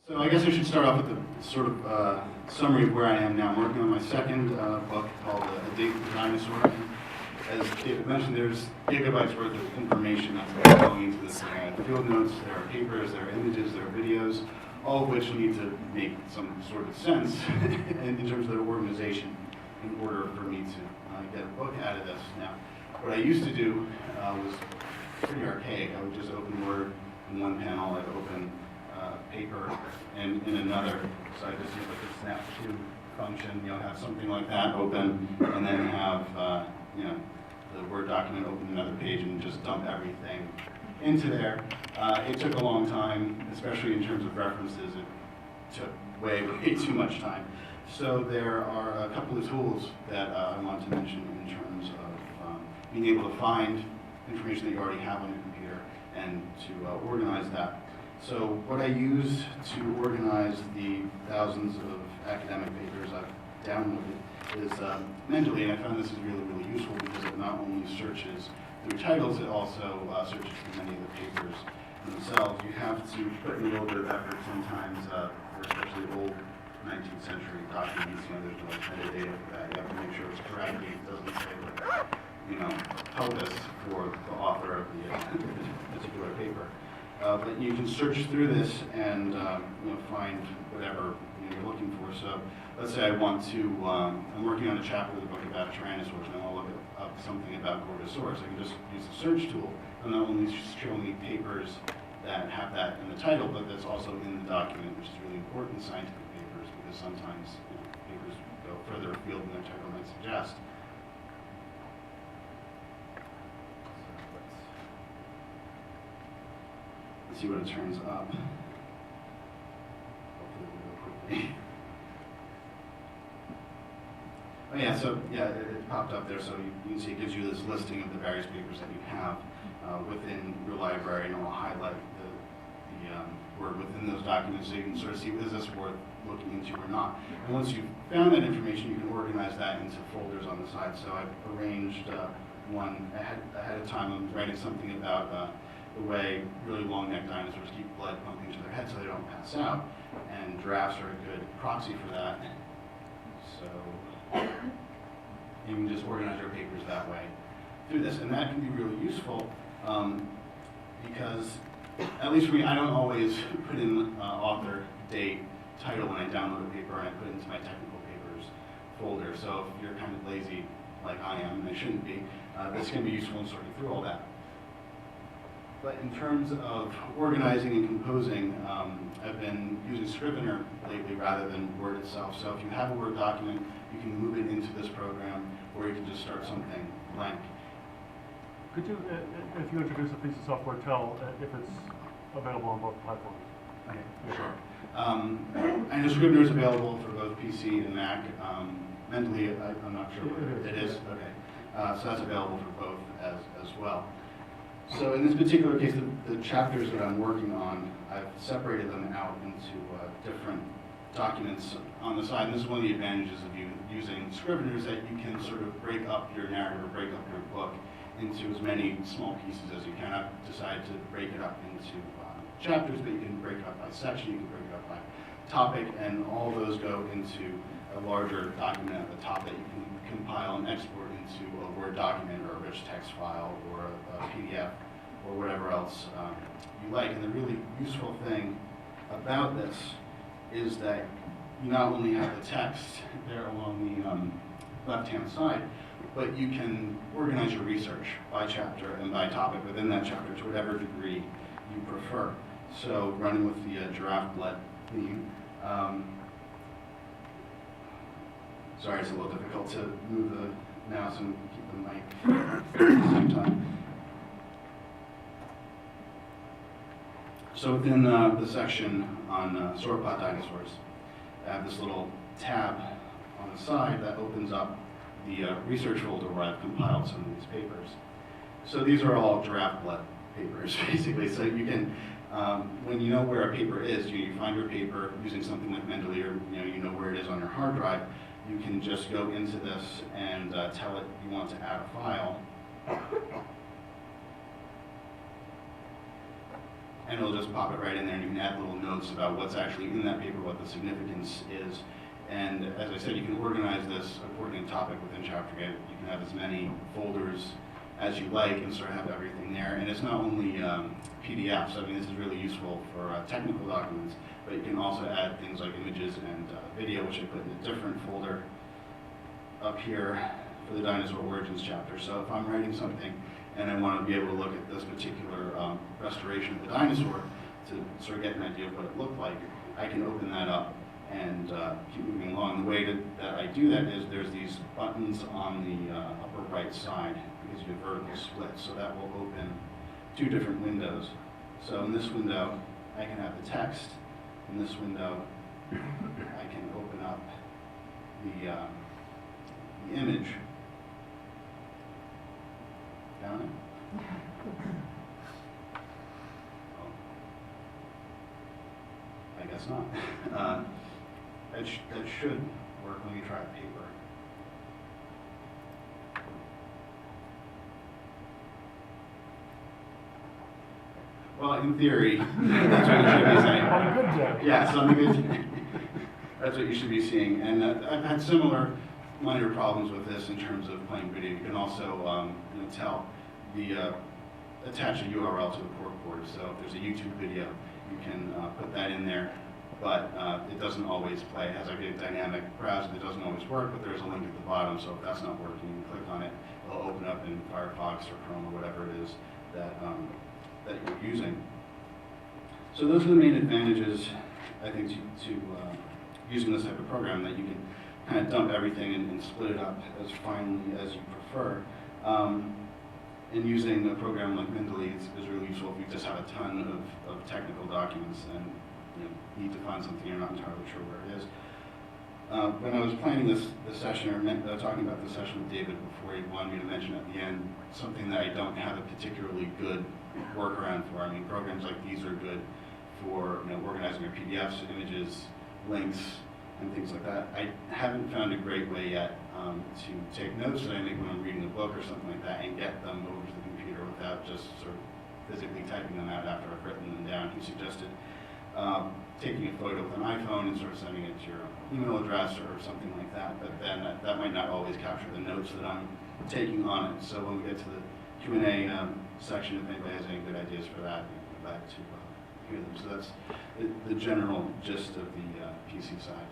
So I guess I should start off with a sort of summary of where I am now. I'm working on my second book called A Date with the Dinosaur. As David mentioned, there's gigabytes worth of information that's going into this thing. I have field notes, there are papers, there are images, there are videos, all of which need to make some sort of sense in terms of their organization in order for me to get a book out of this. Now, what I used to do was pretty archaic. I would just open Word in one panel, I'd open paper in another. So I just use like a snap to function, have something like that open, and then have the Word document open another page and just dump everything into there. It took a long time, especially in terms of references. It took way too much time. So there are a couple of tools that I want to mention in terms of being able to find information that you already have on your computer and to organize that. So what I use to organize the thousands of academic papers I've downloaded is Mendeley, and I found this is really, really useful because it not only searches through titles, it also searches through many of the papers themselves. You have to put in a little bit of effort sometimes, for especially old 19th century documents, there's like metadata for that. You have to make sure it's correct. It doesn't say POTUS for the author of the particular paper. But you can search through this and find whatever you're looking for. So let's say I want to, I'm working on a chapter of the book about Tyrannosaurs, and I want to look up something about Gorgosaurus. I can just use the search tool, and not only show me papers that have that in the title, but that's also in the document, which is really important in scientific papers, because sometimes papers go further afield than their title might suggest. See what it turns up. Hopefully we'll go quickly. Oh yeah, so yeah, it popped up there, so you can see it gives you this listing of the various papers that you have within your library, and it will highlight the word within those documents, so you can sort of see, is this worth looking into or not. And once you've found that information, you can organize that into folders on the side. So I've arranged one ahead of time. I'm writing something about the way really long-necked dinosaurs keep blood pumping to their head so they don't pass out, and giraffes are a good proxy for that. So you can just organize your papers that way through this, and that can be really useful because, at least for me, I don't always put in author, date, title when I download a paper, and I put it into my technical papers folder. So if you're kind of lazy like I am, and I shouldn't be, this can be useful in sorting through all that. But in terms of organizing and composing, I've been using Scrivener lately rather than Word itself. So if you have a Word document, you can move it into this program, or you can just start something blank. Could you, if you introduce a piece of software, tell if it's available on both platforms? Okay, sure. I know Scrivener is available for both PC and Mac. Mendeley, I'm not sure whether it is. Okay, so that's available for both as well. So in this particular case, the chapters that I'm working on, I've separated them out into different documents on the side. And this is one of the advantages of using Scrivener, is that you can sort of break up your narrative or break up your book into as many small pieces as you can. I've decided to break it up into chapters, but you can break it up by section, you can break it up by topic, and all those go into a larger document at the top that you can compile and export into a Word document or a rich text file or a PDF or whatever else you like. And the really useful thing about this is that you not only have the text there along the left-hand side, but you can organize your research by chapter and by topic within that chapter to whatever degree you prefer. So running with the giraffe blood theme, sorry, it's a little difficult to move the mouse and keep the mic at the same time. So within the section on sauropod dinosaurs, I have this little tab on the side that opens up the research folder where I've compiled some of these papers. So these are all giraffe blood papers, basically. So you can, when you know where a paper is, you find your paper using something like Mendeley, or you know where it is on your hard drive, you can just go into this and tell it you want to add a file. and it'll just pop it right in there, and you can add little notes about what's actually in that paper, what the significance is. And as I said, you can organize this according to topic within ChapterGate. You can have as many folders as you like and sort of have everything there. And it's not only PDFs. I mean, this is really useful for technical documents, but you can also add things like images and video, which I put in a different folder up here for the Dinosaur Origins chapter. So if I'm writing something and I want to be able to look at this particular restoration of the dinosaur to sort of get an idea of what it looked like, I can open that up and keep moving along. The way that I do that is there's these buttons on the upper right side because you have vertical split, so that will open two different windows. So in this window, I can have the text. In this window, I can open up the image. Down it? Oh. I guess not. That should work. Let me try paper. Well, in theory, that's what you should be saying. On a good day. Yeah, so that's what you should be seeing. And I've had similar minor problems with this in terms of playing video. You can also tell attach a URL to the corkboard. So if there's a YouTube video, you can put that in there. But it doesn't always play. It has like a dynamic browser that doesn't always work, but there's a link at the bottom, so if that's not working, you can click on it, it'll open up in Firefox or Chrome or whatever it is that, that you're using. So those are the main advantages, I think, to using this type of program, that you can kind of dump everything and split it up as finely as you prefer. And using a program like Mendeley is really useful if you just have a ton of technical documents and need to find something you're not entirely sure where it is. When I was planning this session, or talking about this session with David before, he wanted me to mention at the end something that I don't have a particularly good workaround for. I mean, programs like these are good for organizing your PDFs, images, links, and things like that. I haven't found a great way yet to take notes that I make when I'm reading a book or something like that and get them over to the computer without just sort of physically typing them out after I've written them down. He suggested taking a photo with an iPhone and sort of sending it to your email address or something like that, but then that might not always capture the notes that I'm taking on it. So when we get to the Q&A section, if anybody has any good ideas for that, we'd be glad to hear them. So that's the general gist of the PC side.